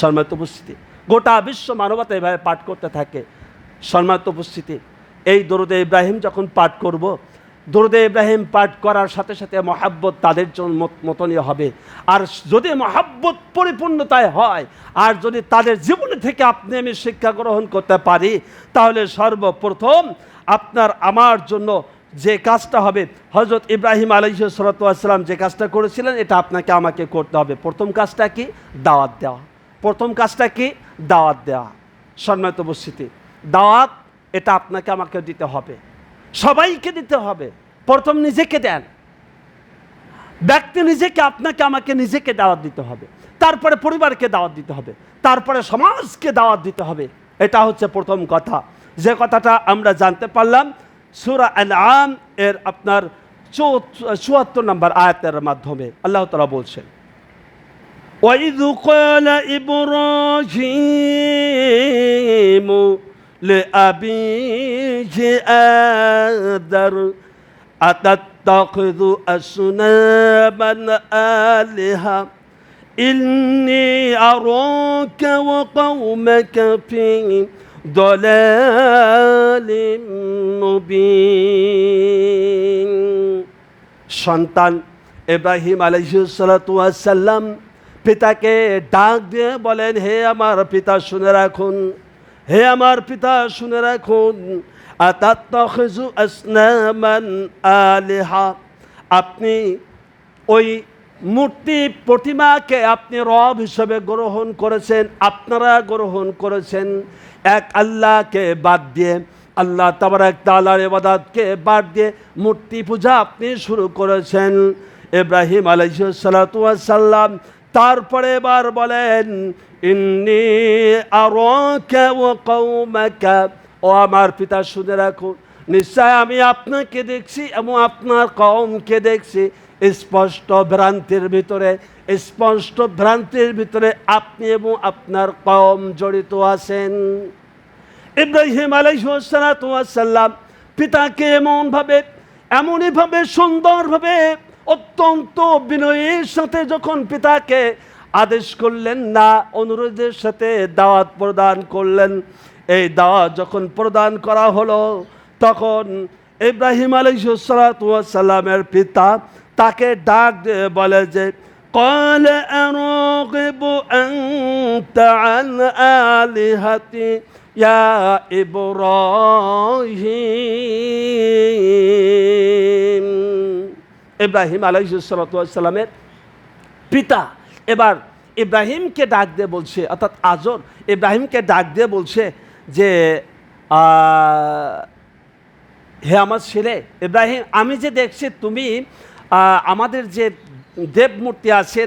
সম্মানিত উপস্থিতি, গোটা বিশ্ব মানবতা এইভাবে পাঠ করতে থাকে। সম্মানিত উপস্থিতি, এই দরুদে ইব্রাহিম যখন পাঠ করব, দরুদে ইব্রাহিম পাঠ করার সাথে সাথে মহাব্বত তাদের জন্য মতনই হবে। আর যদি মহাব্বত পরিপূর্ণতায় হয়, আর যদি তাদের জীবন থেকে আপনি আমি শিক্ষা গ্রহণ করতে পারি, তাহলে সর্বপ্রথম আপনার আমার জন্য যে কাজটা হবে, হযরত ইব্রাহিম আলাইহিস সালাতু ওয়াস সালাম যে কাজটা করেছিলেন, এটা আপনাকে আমাকে করতে হবে। প্রথম কাজটা কি? দাওয়াত দেওয়া। প্রথম কাজটা কি? দাওয়াত দেওয়া। সম্মানিত উপস্থিতি, দাওয়াত এটা আপনাকে আমাকে দিতে হবে, সবাইকে দিতে হবে। প্রথম নিজেকে দেন, ব্যক্তি নিজেকে, আপনাকে আমাকে নিজেকে দাওয়াত দিতে হবে, তারপরে পরিবারকে দাওয়াত দিতে হবে, তারপরে সমাজকে দাওয়াত দিতে হবে। এটা হচ্ছে প্রথম কথা, যে কথাটা আমরা জানতে পারলাম সূরা আনআম এর আপনার ৭৪ নম্বর আয়াতের মাধ্যমে। আল্লাহ তাআলা বলছেন, وَإِذْ قَالَ إِبْرَاهِيمُ لِأَبِيهِ آزَرَ أَتَتَّخِذُ أَصْنَامًا آلِهَةً إِنِّي أَرَاكَ وَقَوْمَكَ فِي ضَلَالٍ مُبِينٍ। সন্তান ইব্রাহিম আলাইহিস সালাতু ওয়াস সালাম পিতাকে ডাক দিয়ে বলেন, হে আমার পিতা শুনে রাখুন, হে আমার পিতা শুনে রাখুন, আতাত্তাখিযু আসনামান আলিহা, আপনি ওই মূর্তি প্রতিমাকে আপনি রব হিসেবে গ্রহণ করেছেন, আপনারা গ্রহণ করেছেন এক আল্লাহকে বাদ দিয়ে, আল্লাহ তাবারাক তাআলার ইবাদতকে বাদ দিয়ে মূর্তি পূজা আপনি শুরু করেছেন। ইব্রাহিম আলাইহিস সালাতু ওয়াস সালাম তারপরে এবার বলেন, ইন্নী আরাকা ওয়া কওমাকা, ও আমার পিতা শুনে রাখুন, নিশ্চয় আমি আপনাকে দেখছি এবং আপনার কওমকে দেখছি স্পষ্ট ভ্রান্তির ভিতরে, স্পষ্ট ভ্রান্তির ভিতরে আপনি এবং আপনার কওম জড়িত আছেন। ইব্রাহিম আলাইহিস সালাতু ওয়াস সালাম পিতাকে এমনইভাবে সুন্দরভাবে অত্যন্ত বিনয়ের সাথে যখন পিতাকে আদেশ করলেন না, অনুরোধের সাথে দাওয়াত প্রদান করলেন, এই দাওয়াত যখন প্রদান করা হলো, তখন ইব্রাহিম আলাইহিস সালাতু ওয়াস সালামের পিতা তাকে ডাক দিয়ে বলে যে, قال أراغب أنت عن آلهتي يا إبراهيم। ইব্রাহিম আলাইহিস সালাতু ওয়াস সালামের পিতা এবার ইব্রাহিমকে ডাক দিয়ে বলছে, অর্থাৎ আজর ইব্রাহিমকে ডাক দিয়ে বলছে যে, হে আমার ছেলে ইব্রাহিম, আমি যে দেখছি তুমি আমাদের যে দেব মূর্তি আছে,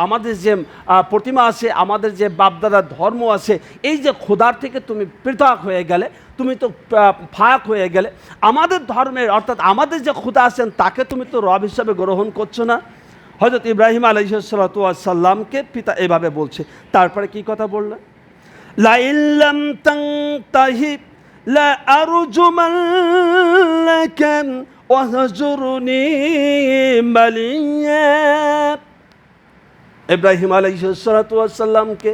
আমাদের যে প্রতিমা আছে, আমাদের যে বাপদাদার ধর্ম আছে, এই যে খোদার থেকে তুমি পৃথক হয়ে গেলে, তুমি তো ফাঁক হয়ে গেলে, আমাদের ধর্মের অর্থাৎ আমাদের যে খোদা আছেন তাকে তুমি তো রব হিসাবে গ্রহণ করছো না। হযরত ইব্রাহিম আলাইহিস সালাতু ওয়াস সালামকে পিতা এভাবে বলছে। তারপরে কি কথা বললেন, লা ইল্লাম তানতাহি লা আরজুমান্নাকা ওয়াহজুরনি মালিয়া। ইব্রাহিম আলাইহিস সালাতু ওয়াস সালামকে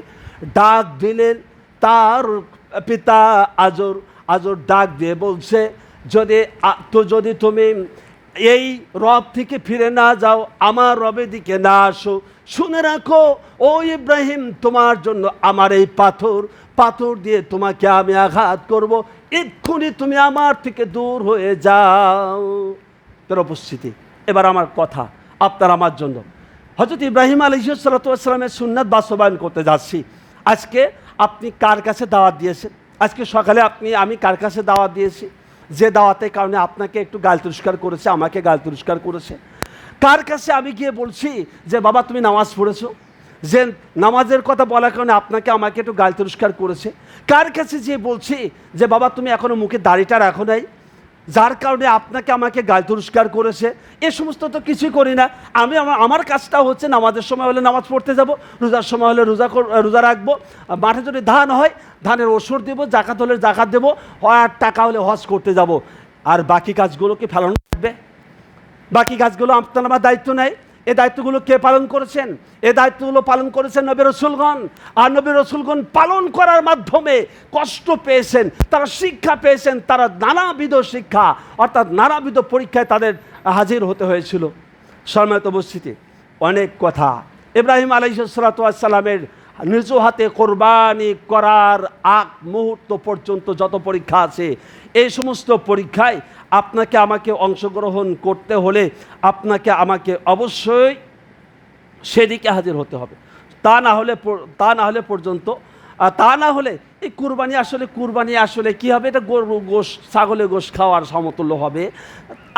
ডাক দিলেন তার পিতা আজর ডাক দিয়ে বলছে, যদি তুমি এই রব থেকে ফিরে না যাও, আমার রবের দিকে না আসো, শুনে রাখো ও ইব্রাহিম, তোমার জন্য আমার এই পাথর দিয়ে তোমাকে আমি আঘাত করব, এক্ষুনি তুমি আমার থেকে দূর হয়ে যাও। তোর উপস্থিতি, এবার আমার কথা আপনার আমার জন্য, হযরত ইব্রাহিম আলাইহিস সালাতু ওয়াস সালামের সুন্নাত বাস্তবায়ন করতে যাচ্ছি। আজকে আপনি কার কাছে দাওয়াত দিয়েছেন? আজকে সকালে আমি কার কাছে দাওয়াত দিয়েছি? যে দাওয়াতের কারণে আপনাকে একটু গাল তিরস্কার করেছে, আমাকে গাল তিরস্কার করেছে? কার কাছে আমি গিয়ে বলছি যে বাবা তুমি নামাজ পড়েছো, যে নামাজের কথা বলার কারণে আপনাকে আমাকে একটু গাল তিরস্কার করেছে? কার কাছে যে বলছি যে বাবা তুমি এখনো মুখে দাড়িটা রাখো নাই, যার কারণে আপনাকে আমাকে গাল তিরস্কার করেছে? এ সমস্ত তো কিছুই করি না। আমি আমার কাজটা হচ্ছে নামাজের সময় হলে নামাজ পড়তে যাব, রোজার সময় হলে রোজা রাখবো, মাঠে যদি ধান হয় ধানের ওষুধ দেবো, জাকাত হলে জাকাত দেবো, আর টাকা হলে হজ করতে যাব। আর বাকি কাজগুলোকে ফেলানো থাকবে? বাকি কাজগুলো আপনার আমার দায়িত্ব নেই। এই দায়িত্বগুলো কে পালন করেছেন? এই দায়িত্বগুলো পালন করেছেন নবী রাসূলগণ। আর নবী রাসূলগণ পালন করার মাধ্যমে কষ্ট পেয়েছেন, তারা শিক্ষা পেয়েছেন, তারা নানাবিধ শিক্ষা অর্থাৎ নানাবিধ পরীক্ষায় তাদের হাজির হতে হয়েছিল। সম্মানিত উপস্থিতি, অনেক কথা। ইব্রাহিম আলাইহিস সালাতু ওয়াস সালামের নিজ হাতে কোরবানি করার আগ মুহূর্ত পর্যন্ত যত পরীক্ষা আছে, এই সমস্ত পরীক্ষায় আপনাকে আমাকে অংশগ্রহণ করতে হলে আপনাকে আমাকে অবশ্যই সেদিকে হাজির হতে হবে। তা না হলে পর্যন্ত তা না হলে এই কুরবানি আসলে কি হবে? এটা গরু গোশ, ছাগলের গোশ খাওয়ার সমতুল্য হবে।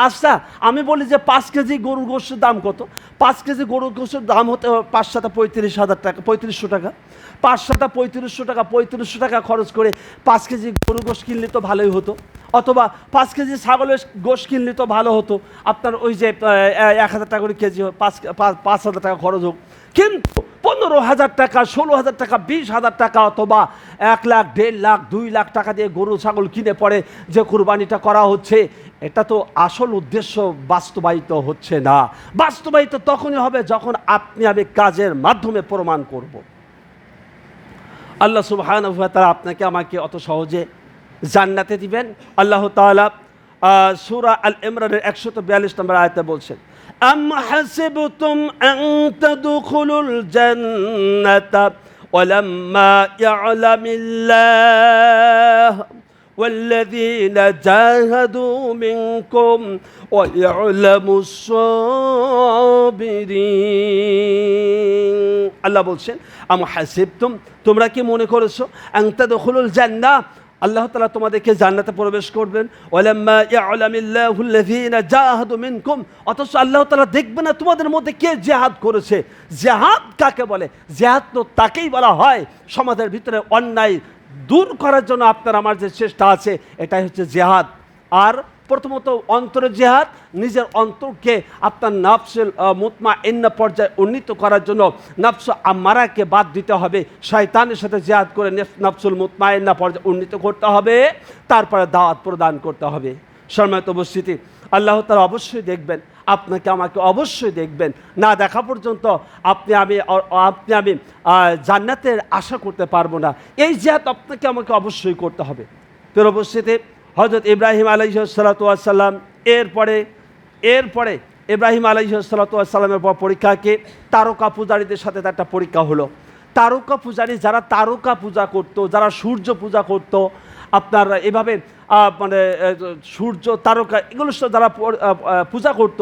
আচ্ছা, আমি বলি যে 5 কেজি গরুর গোশের দাম কত? 5 কেজি গরুর গোশের দাম হতে হবে 5 7 35,000 টাকা, 3500 টাকা। 5 7 3500 টাকা, 3500 টাকা খরচ করে 5 কেজি গরুর গোশ কিনলে তো ভালোই হতো, অথবা 5 কেজি ছাগলের গোশ কিনলে তো ভালো হতো। আপনার ওই যে 1000 টাকা করে কেজি, 5,000 টাকা খরচ হোক। কিন্তু 15,000 টাকা, 16,000 টাকা, 20,000 টাকা অথবা 1 লাখ, 1.5 লাখ, 2 লাখ টাকা দিয়ে গরু ছাগল কিনে পড়ে যে কুরবানিটা করা হচ্ছে, এটা তো আসল উদ্দেশ্য বাস্তবায়িত হচ্ছে না। বাস্তবায়িত তখনই হবে যখন আপনি আমি কাজের মাধ্যমে প্রমাণ করব। আল্লাহ সুবহানাহু ওয়া তাআলা আপনাকে আমাকে অত সহজে জান্নাতে দিবেন? আল্লাহ তাআলা সূরা আল ইমরানের 142 নম্বর আয়াতে বলছেন, আম হাসিবতুম আন তাদখুলুল জান্নাতা ওয়ালাম্মা ইয়ালামিল্লাহ ওয়াল্লাযীনা জাহাদু মিনকুম ওয়া ইয়ালামুস সাবিরিন। আল্লাহ বলছেন, আম হাসিবতুম, তোমরা কি মনে করেছো, আন তাদখুলুল জান্নাহ, আল্লাহ তাআলা তোমাদেরকে জান্নাতে প্রবেশ করবেন, ওয়ালাম্মা ইয়ালামিল্লাহুল্লাযীনা জাহাদু মিনকুম, অথচ আল্লাহ তাআলা দেখবে না তোমাদের মধ্যে কে জিহাদ করেছে। জিহাদ কাকে বলে? জিহাদ তো তাকেই বলা হয় সমাজের ভিতরে অন্যায় দূর করার জন্য আপনার আমার যে চেষ্টা আছে, এটাই হচ্ছে জিহাদ। আর প্রথমত অন্তরের জিহাদ, নিজের অন্তরকে আপনার নাফসুল মুতমাইন্না পর্যায়ে উন্নীত করার জন্য নাফস আম্মারাকে বাদ দিতে হবে, শয়তানের সাথে জিহাদ করে নাফসুল মুতমাইন্না পর্যায়ে উন্নীত করতে হবে, তারপরে দাওয়াত প্রদান করতে হবে। সম্মানিত উপস্থিতি, আল্লাহ তাআলা অবশ্যই দেখবেন, আপনাকে আমাকে অবশ্যই দেখবেন। না দেখা পর্যন্ত আপনি আমি জান্নাতের আশা করতে পারবো না। এই জিহাদ আপনাকে আমাকে অবশ্যই করতে হবে। প্রিয় উপস্থিতি, হযরত ইব্রাহিম আলাইহিস সালাতু ওয়াস সালাম এরপরে ইব্রাহিম আলাইহিস সালাতু ওয়াস সালামের পর পরীক্ষাকে তারকা পূজারীদের সাথে একটা পরীক্ষা হলো। তারকা পূজারী, যারা তারকা পূজা করত, যারা সূর্য পূজা করত, আপনার এভাবে মানে সূর্য, তারকা এগুলো যারা পূজা করত,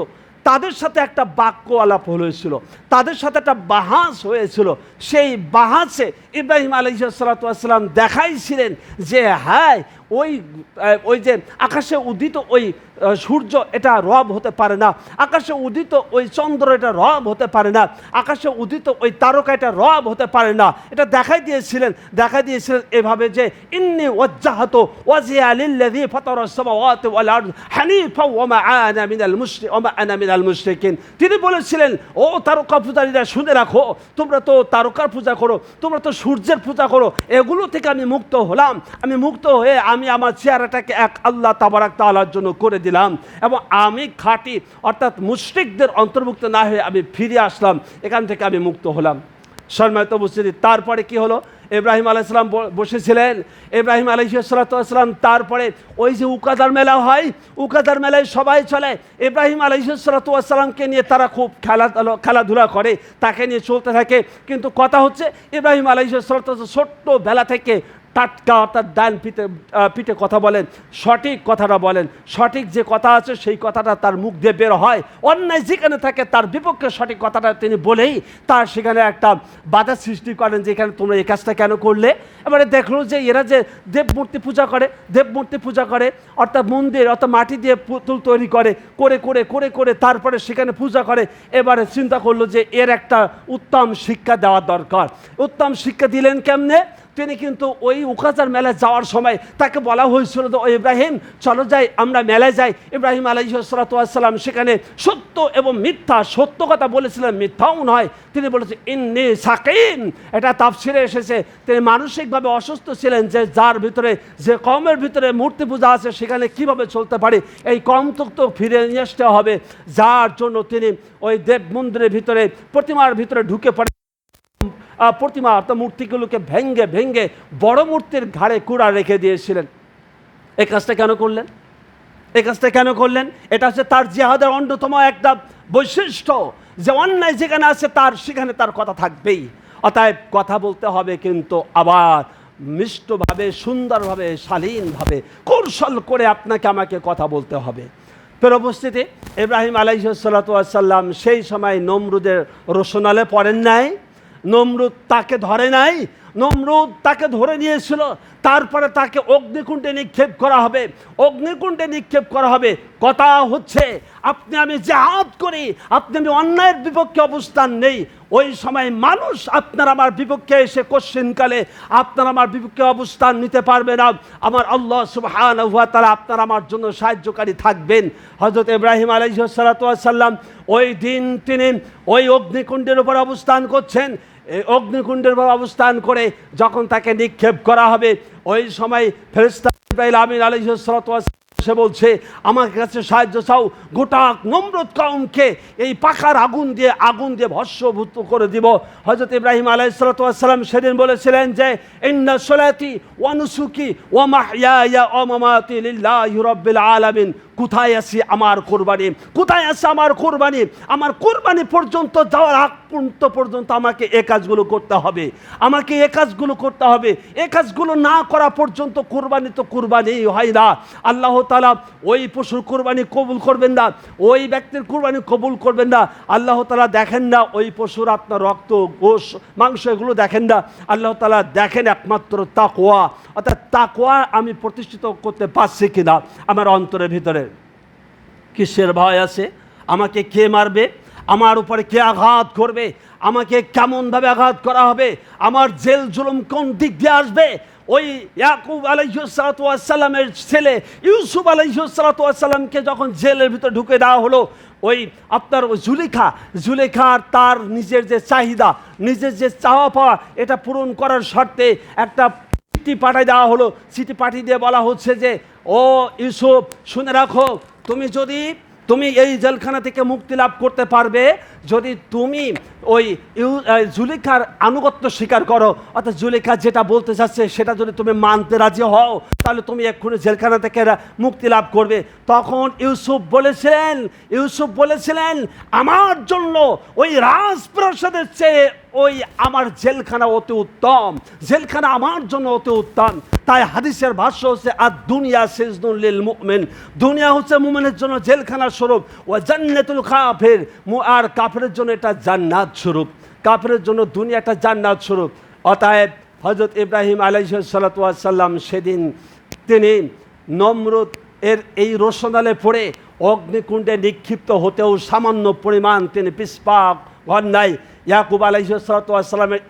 তাদের সাথে একটা বাক্য আলাপ হয়েছিল, তাদের সাথে একটা বাহাস হয়েছিল। সেই বাহাসে ইব্রাহিম আলাইহিস সালাতু ওয়াস সালাম দেখাইছিলেন যে হ্যাঁ, ওই যে আকাশে উদিত ওই সূর্য, এটা রব হতে পারে না। আকাশে উদিত ওই চন্দ্র, এটা রব হতে পারে না। আকাশে উদিত ওই তারকা, এটা রব হতে পারে না। এটা দেখাই দিয়েছিলেন এভাবে যে ইন্নী ওয়াজ্জাহতু ওয়াজহিয়া লিল্লাযী ফাতারাস সামাওয়াতি ওয়াল আরদ হানিফা ওয়া মা আনা মিনাল মুশরিকিন। তিনি বলেছিলেন, ও তারকা পূজারীরা শুনে রাখো, তোমরা তো তারকার পূজা করো, তোমরা তো সূর্যের পূজা করো, এগুলো থেকে আমি মুক্ত হলাম। আমি মুক্ত হয়ে আমি আমার চেহারাটাকে এক আল্লাহ তাবারাক তাআলার জন্য করে দিলাম, এবং আমি খাঁটি অর্থাৎ মুশরিকদের অন্তর্ভুক্ত না হয়ে আমি ফিরে আসলাম, এখান থেকে আমি মুক্ত হলাম। সম্মানিত উপস্থিতি, তারপরে কি হলো? ইব্রাহিম আলাইহিস সালাম বসেছিলেন। ইব্রাহিম আলাইহিস সালাতু ওয়াস সালাম তারপরে ওই যে উকাদার মেলা হয়, উকাদার মেলায় সবাই চলে। ইব্রাহিম আলাইহিস সালাতু ওয়াস সালামকে নিয়ে তারা খুব খেলাধুলা করে, তাকে নিয়ে চলতে থাকে। কিন্তু কথা হচ্ছে ইব্রাহিম আলাইহিস সালাতু ওয়াস সালাম ছোট্ট বেলা থেকে টাটকা অর্থাৎ ডান পিঠে কথা বলেন, সঠিক কথাটা বলেন, সঠিক যে কথা আছে সেই কথাটা তার মুখ দিয়ে বের হয়। অন্যায় যেখানে থাকে তার বিপক্ষে সঠিক কথাটা তিনি বলেই তার সেখানে একটা বাধা সৃষ্টি করেন যে এখানে তোমরা এই কাজটা কেন করলে। এবারে দেখলো যে এরা যে দেবমূর্তি পূজা করে অর্থাৎ মন্দির অর্থাৎ মাটি দিয়ে পুতুল তৈরি করে তারপরে সেখানে পূজা করে। এবারে চিন্তা করলো যে এর একটা উত্তম শিক্ষা দেওয়া দরকার। উত্তম শিক্ষা দিলেন কেমনে? তিনি কিন্তু ওই উকাজার মেলায় যাওয়ার সময় তাকে বলা হয়েছিল যে ও ইব্রাহিম চলো যাই, আমরা মেলায় যাই। ইব্রাহিম আলাইহিসসালাম সেখানে সত্য এবং মিথ্যা, সত্য কথা বলেছিলেন, মিথ্যাও নয়। তিনি বলেছেন ইন্নী সাকিম, এটা তাফসিরে এসেছে। তিনি মানসিকভাবে অসুস্থ ছিলেন, যে যার ভিতরে যে কওমের ভিতরে মূর্তি পূজা আছে সেখানে কিভাবে চলতে পারে, এই কম তো ফিরে নিয়ে আসতে হবে। যার জন্য তিনি ওই দেব মন্দিরের ভিতরে প্রতিমার ভিতরে ঢুকে পড়ে প্রতিমা অর্থাৎ মূর্তিগুলোকে ভেঙ্গে বড় মূর্তির ঘাড়ে কুড়া রেখে দিয়েছিলেন। এই কাজটা কেন করলেন? এটা হচ্ছে তার জিহাদের অন্যতম একটা বৈশিষ্ট্য, যে অন্যায় যেখানে আছে সেখানে তার কথা থাকবেই। অতএব কথা বলতে হবে, কিন্তু আবার মিষ্টভাবে, সুন্দরভাবে, শালীনভাবে, কৌশল করে আপনাকে আমাকে কথা বলতে হবে। ফের উপস্থিতি ইব্রাহিম আলাইহিসসালাম সেই সময় নমরুদের রোশনালে পড়েন নাই, নমরুদ তাকে ধরে নাই, নমরুদ তাকে ধরে নিয়েছিল। তারপরে তাকে অগ্নিকুণ্ডে নিক্ষেপ করা হবে। কথা হচ্ছে আপনি আমি জিহাদ করি, আপনি আমি অন্যায়ের বিপক্ষে অবস্থান নেই, ওই সময় মানুষ আপনার আমার বিপক্ষে এসে কোশ্চিনকালে আপনার আমার বিপক্ষে অবস্থান নিতে পারবে না। আমার আল্লাহ সুবহানাহু ওয়া তাআলা আপনার আমার জন্য সাহায্যকারী থাকবেন। হযরত ইব্রাহিম আলাইহিসসালাম ওই দিন তিনি ওই অগ্নিকুণ্ডের উপর অবস্থান করছেন। এই অগ্নিকুণ্ডের উপর অবস্থান করে যখন তাকে নিক্ষেপ করা হবে, ওই সময় ফেরেশতা জিবরাইল আমিন আলাইহিসসালাম সে বলছে আমার কাছে সাহায্য চাও, গোটা নমরুদ কওমকে এই পাখার আগুন দিয়ে ভস্মভূত করে দিব। হযরত ইব্রাহিম আলাইহিসসালাম সেদিন বলেছিলেন যে ইন্না সলাতি ওয়া নুসুকি ওয়া মাহইয়ায়া ওয়া মামাতি লিল্লাহি রাব্বিল আলামিন। কোথায় আছে আমার কোরবানি? আমার কোরবানি পর্যন্ত যাওয়ার আগ পর্যন্ত আমাকে এই কাজগুলো করতে হবে। এই কাজগুলো না করা পর্যন্ত কোরবানি তো কোরবানি হয় না। আল্লাহ তাআলা ওই পশুর কোরবানি কবুল করবেন না, ওই ব্যক্তির কোরবানি কবুল করবেন না। আল্লাহ তাআলা দেখেন না ওই পশুর আপনার রক্ত, গোশ, মাংস এগুলো দেখেন না। আল্লাহ তাআলা দেখেন একমাত্র তাকওয়া, অর্থাৎ তাকওয়া আমি প্রতিষ্ঠিত করতে পারছি কিনা আমার অন্তরের ভিতরে। কিসের ভয় আছে? আমাকে কে মারবে, আমার উপরে কে আঘাত করবে, আমাকে কেমনভাবে আঘাত করা হবে, আমার জেল জুলুম কোন দিক দিয়ে আসবে। ওই ইয়াকুব আলাইহিসসালামের ছেলে ইউসুফ আলাইহিসসালামকে যখন জেলের ভিতরে ঢুকে দেওয়া হলো, ওই আপনার জুলেখার তার নিজের যে চাহিদা, নিজের যে চাওয়া পাওয়া, এটা পূরণ করার শর্তে একটা চিঠি পাঠিয়ে দেওয়া হলো। চিঠি পাঠিয়ে দিয়ে বলা হচ্ছে যে ও ইউসুফ, শুনে রাখো, তুমি এই জেলখানা থেকে মুক্তি লাভ করতে পারবে যদি তুমি ওই জুলেখার আনুগত্য স্বীকার করো। অর্থাৎ জুলেখা যেটা বলতে চাচ্ছে সেটা যদি তুমি মানতে রাজি হও, তাহলে তুমি এক্ষুনি জেলখানা থেকে মুক্তি লাভ করবে। তখন ইউসুফ বলেছিলেন আমার জন্য ওই রাজপ্রাসাদের চেয়ে ওই আমার জেলখানা অতি উত্তম, জেলখানা আমার জন্য অতি উত্তম। তাই হাদিসের ভাষ্য হচ্ছে আর দুনিয়া সিজনুল লিল মুমিন, দুনিয়া হচ্ছে মুমিনের জন্য জেলখানার স্বরূপ, ও জান্নাতুল কাফির, আর কাফেরের জন্য এটা জান্নাত স্বরূপ, কাফেরের জন্য দুনিয়া একটা জান্নাত স্বরূপ। অতএব হযরত ইব্রাহিম আলাইহিসসালাম সেদিন তিনি নমরুদ এর এই রোশনালে পড়ে অগ্নিকুণ্ডে নিক্ষিপ্ত হতেও সামান্য পরিমাণ তিনি পিছপা হন নাই। ইয়াকুব আলাইহিসসালামের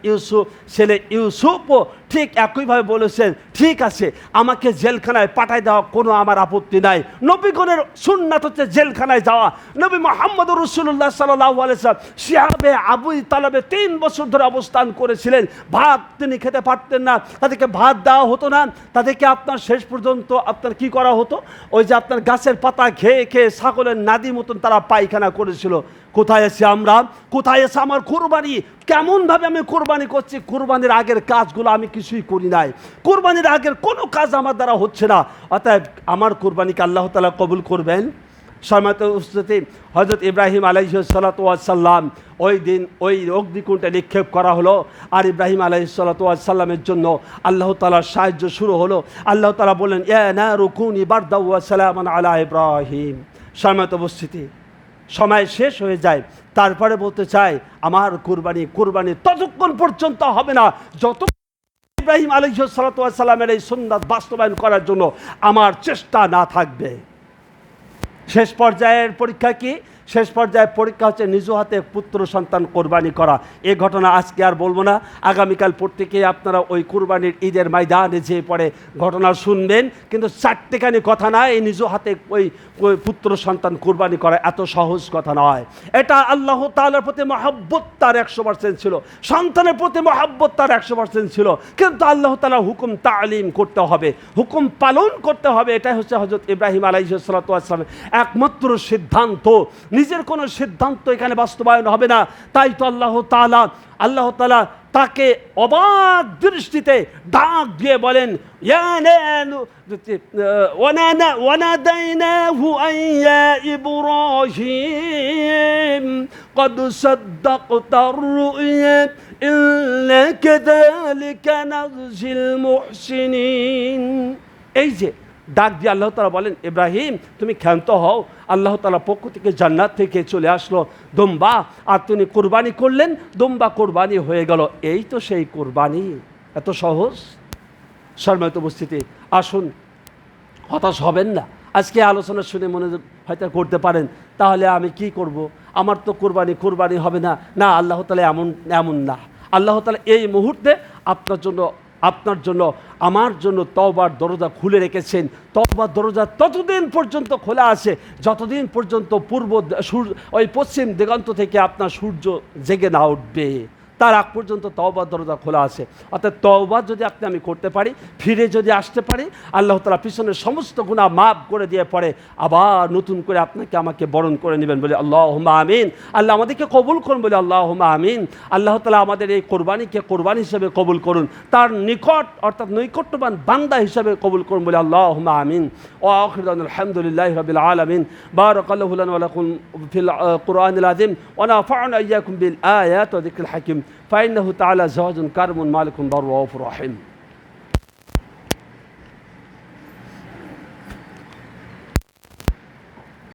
ছেলে ইউসুফও ঠিক একইভাবে বলেছেন, ঠিক আছে আমাকে জেলখানায় পাঠাই দেওয়া কোনো আমার আপত্তি নাই। নবীগণের সুন্নাত হচ্ছে জেলখানায় যাওয়া। নবী মুহাম্মদুর রাসূলুল্লাহ সাল্লাল্লাহু আলাইহি ওয়াসাল্লাম শিহাবে আবু তালেবে 3 বছর ধরে অবস্থান করেছিলেন। ভাত তিনি খেতে পারতেন না, তাদেরকে ভাত দেওয়া হতো না। তাদেরকে আপনার শেষ পর্যন্ত আপনার কি করা হতো, ওই যে আপনার গাছের পাতা খেয়ে ছাগলের নাদি মতন তারা পায়খানা করেছিল। কোথায় আছে আমরা? কোথায় আছে আমার কোরবানি? কেমনভাবে আমি কোরবানি করছি? কোরবানির আগের কাজগুলো আমি কিছুই করি নাই, কোরবানির আগের কোনো কাজ আমার দ্বারা হচ্ছে না। অতএব আমার কোরবানিকে আল্লাহ তাআলা কবুল করবেন? সম্মানিত উপস্থিতি, হযরত ইব্রাহিম আলাইহিস সালাতু ওয়াস সালাম ওই দিন ওই অগ্নিকুণ্ডে নিক্ষেপ করা হলো, আর ইব্রাহিম আলাইহিস সালাতু ওয়াস সালামের জন্য আল্লাহ তাআলার সাহায্য শুরু হলো। আল্লাহ তাআলা বললেন, ইয়া নারু কুনি বারদাও ওয়া সালামান আলা ইব্রাহিম। সম্মানিত উপস্থিতি, সময় শেষ হয়ে যায়, তারপরে বলতে চাই আমার কুরবানি ততক্ষণ পর্যন্ত হবে না যত ইব্রাহিম আলাইহিস সালাতু ওয়াস সালামের এই সুন্নাত বাস্তবায়ন করার জন্য আমার চেষ্টা না থাকবে। শেষ পর্যায়ের পরীক্ষা কি? শেষ পর্যায়ের পরীক্ষা হচ্ছে নিজ হাতে পুত্র সন্তান কোরবানি করা। এই ঘটনা আজকে আর বলবো না, আগামীকাল প্রত্যেকে আপনারা ওই কুরবানির ঈদের ময়দানে যেয়ে পরে ঘটনা শুনবেন। কিন্তু চারটেখানি কথা না, এই নিজ হাতে ওই পুত্র সন্তান কোরবানি করা এত সহজ কথা নয়। এটা আল্লাহ তাআলার প্রতি মহব্বত তার 100% ছিল, সন্তানের প্রতি মহব্বত তার 100% ছিল, কিন্তু আল্লাহ তাআলা হুকুম তালিম করতে হবে, হুকুম পালন করতে হবে। এটাই হচ্ছে হযরত ইব্রাহিম আলাইহিস সালাতু ওয়াস সালামের একমাত্র সিদ্ধান্ত। নিজের কোনো সিদ্ধান্ত এখানে বাস্তবায়ন হবে না। তাই তো আল্লাহ তাআলা তাকে অবাক দৃষ্টিতে ডাক দিয়ে বলেন, ওয়ানাদাইনাহু আইয়া ইব্রাহিম قد صدقت الرؤيا إنا كذلك نجزي المحسنين। এই যে ডাক দিয়ে আল্লাহ তাআলা বলেন, ইব্রাহিম তুমি ক্ষান্ত হও, আল্লাহ তাআলা পক্ষ থেকে জান্নাত থেকে চলে আসলো দুম্বা, আর তিনি কুরবানি করলেন, দুম্বা কুরবানি হয়ে গেল। এই তো সেই কুরবানি, এত সহজ। সম্মানিত উপস্থিতি, আসুন হতাশ হবেন না। আজকে আলোচনা শুনে মনে হয়তো করতে পারেন, তাহলে আমি কি করব, আমার তো কুরবানি হবে না। না, আল্লাহ তাআলা এমন না। আল্লাহ তাআলা এই মুহূর্তে আপনার জন্য আমার জন্য তওবার দরজা খুলে রেখেছেন। তওবার দরজা ততদিন পর্যন্ত খোলা আছে যতদিন পর্যন্ত ওই পশ্চিম দিগন্ত থেকে আপনার সূর্য জেগে না উঠবে, তার আগ পর্যন্ত তওবার দরজা খোলা আছে। অর্থাৎ তওবা যদি আমি করতে পারি, ফিরে যদি আসতে পারি, আল্লাহ তাআলা পিছনের সমস্ত গুনাহ মাফ করে দিয়ে পরে আবার নতুন করে আমাকে বরণ করে নেবেন বলে আল্লাহুম্মা আমিন। আল্লাহ আমাদেরকে কবুল করুন বলে আল্লাহুম্মা আমিন। আল্লাহ তাআলা আমাদের এই কোরবানিকে কোরবানি হিসেবে কবুল করুন, তার নিকট অর্থাৎ নৈকট্যবান বান্দা হিসেবে কবুল করুন বলে আল্লাহুম্মা আমিন। ওয়া আখিরু আলহামদুলিল্লাহি রাব্বিল আলামিন। বারাকাল্লাহু লানা ওয়া লাকুম ফিল কুরআনিল আযীম ওয়া নাফা'না ইয়্যাকুম বিল আয়াতি ওয়া যিকরিল হাকীম। فإنه تعالى زواج كرم مالك بر رؤوف رحيم।